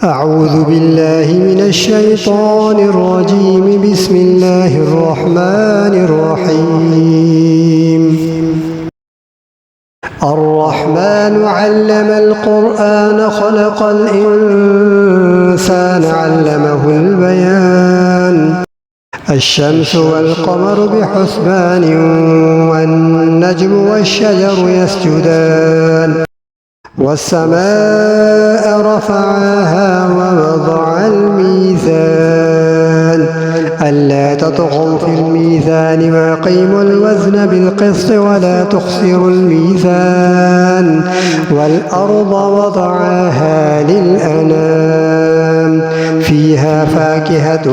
أعوذ بالله من الشيطان الرجيم. بسم الله الرحمن الرحيم. الرحمن علم القرآن خلق الإنسان علمه البيان. الشمس والقمر بحسبان والنجم والشجر يسجدان والسماء رفعها ووضع الميزان ألا تطغوا في الميزان وأقيموا الوزن بالقسط ولا تخسروا الميزان والأرض وضعها للأنام فيها فاكهة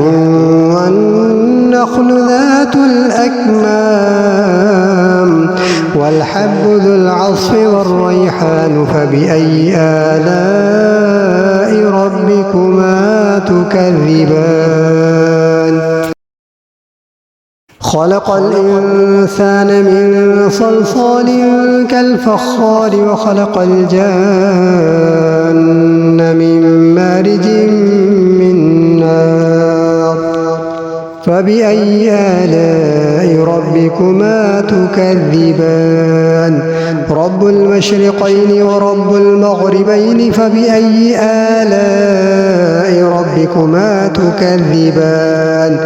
والنخل ذات الأكمام والحب ذو العصف والريحان فبأي آلاء ربكما تكذبان. خلق الإنسان من صلصال كالفخار وخلق الجان من مارج من نار فبأي آلاء ربكما تكذبان. رب المشرقين ورب المغربين فبأي آلاء ربكما تكذبان.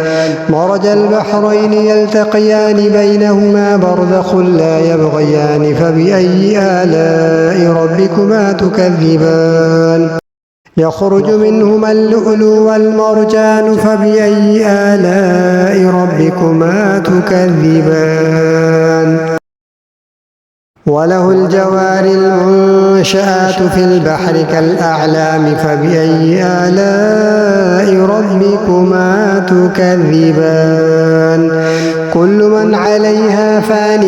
مرج البحرين يلتقيان بينهما برزخ لا يبغيان فبأي آلاء ربكما تكذبان. يخرج منهما اللؤلؤ والمرجان فبأي آلاء ربكما تكذبان. وله الجوار المنشآت في البحر كالأعلام فبأي آلاء ربكما تكذبان. كل من عليها فان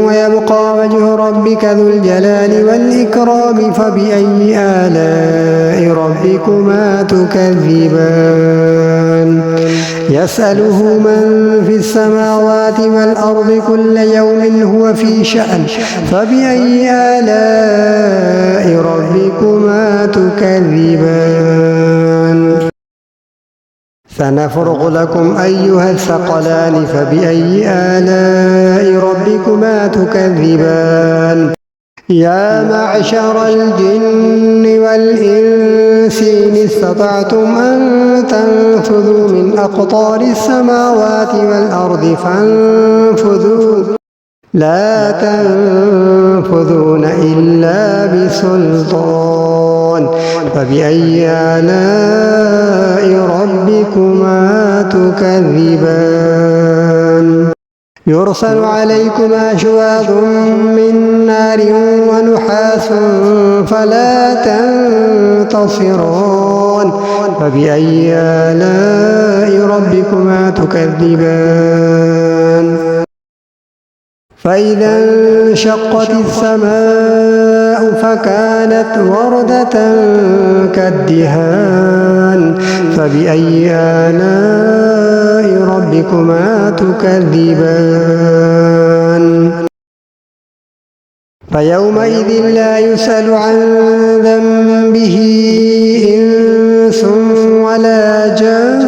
ويبقى وجه ربك ذو الجلال والإكرام فبأي آلاء ربكما تكذبان. يسأله من في السماوات والأرض كل يوم هو في شأن فبأي آلاء ربكما تكذبان. سنفرغ لكم أيها الثقلان فبأي آلاء ربكما تكذبان. يا معشر الجن والإنس إن استطعتم أن تنفذوا من أقطار السماوات والأرض فانفذوا لا تنفذون إلا بسلطان فبأي آلاء ربكما تكذبان. يرسل عليكما شواظ من نار ونحاس فلا تنتصران فبأي آلاء ربكما تكذبان. فإذا انشقت السماء فكانت وردة كالدهان فبأي آلاء ربكما تكذبان. فيومئذ لا يسأل عن ذنبه إنس ولا جان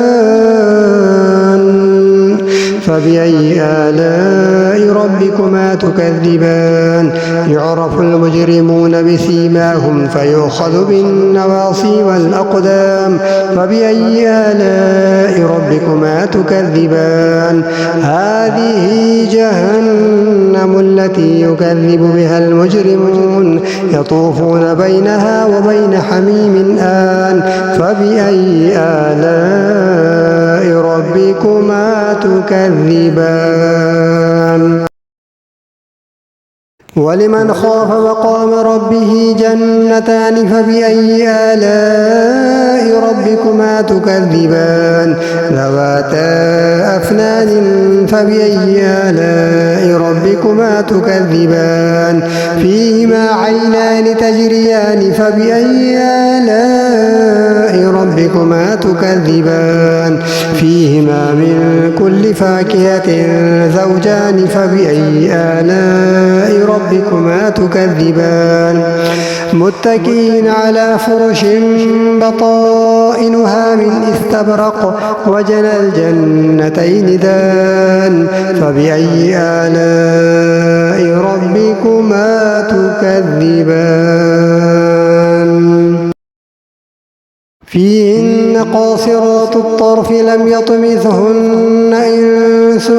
فبأي آلاء ربكما تكذبان. يعرف المجرمون بسيماهم فيؤخذ بالنواصي والأقدام فبأي آلاء ربكما تكذبان. هذه جهنم التي يكذب بها المجرمون يطوفون بينها وبين حميم آن فبأي آلاء ربكما تكذبان. ولمن خاف مقام ربه جنتان فبأي آلاء ربكما تكذبان. ذواتا أفنان فبأي آلاء ربكما تكذبان. فيهما عينان تجريان فبأي آلاء ربكما تكذبان. فيهما من كل فاكهة زوجان فبأي آلاء ربكما تكذبان. متكئين على فرش بطائنها بطائنها من استبرق وجنى الجنتين دان فبأي آلاء ربكما تكذبان فيهن قاصرات الطرف لم يطمثهن إنس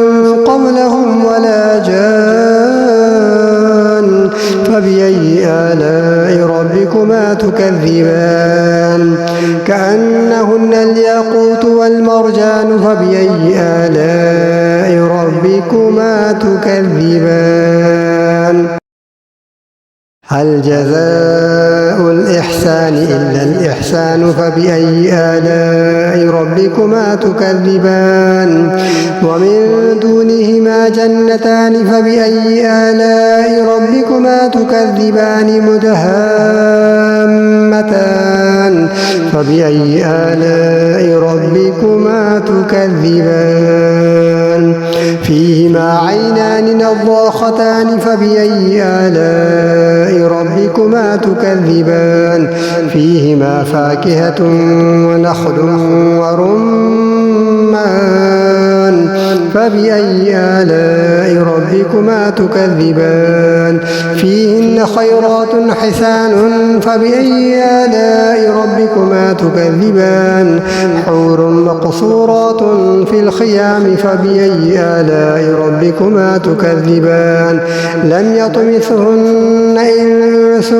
قبلهم ولا جان فبأي آلاء ربكما تكذبان كأنهن الياقوت والمرجان فبأي آلاء ربكما تكذبان هل جزاء الإحسان إلا الإحسان فبأي آلاء ربكما تكذبان ومن دونهما جنتان فبأي آلاء ربكما تكذبان مدهامتان فبأي آلاء ربكما تكذبان فيهما عينان نضاختان فبأي آلاء ربكما تكذبان فيهما فاكهة ونخل ورمان فبأي آلاء ربكما تكذبان فيهن خيرات حسان فبأي آلاء ربكما تكذبان حور مقصورات في الخيام فبأي آلاء ربكما تكذبان لم يطمثهن إنس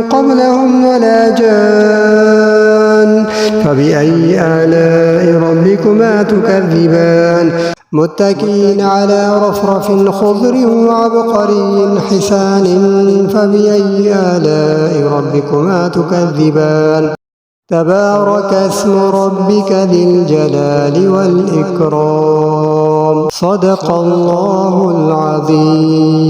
قبلهم ولا جان فبأي آلاء ربكما تكذبان متكئين على رفرف خضر وعبقري حسان فبأي آلاء ربكما تكذبان تبارك اسم ربك ذي الجلال والإكرام صدق الله العظيم.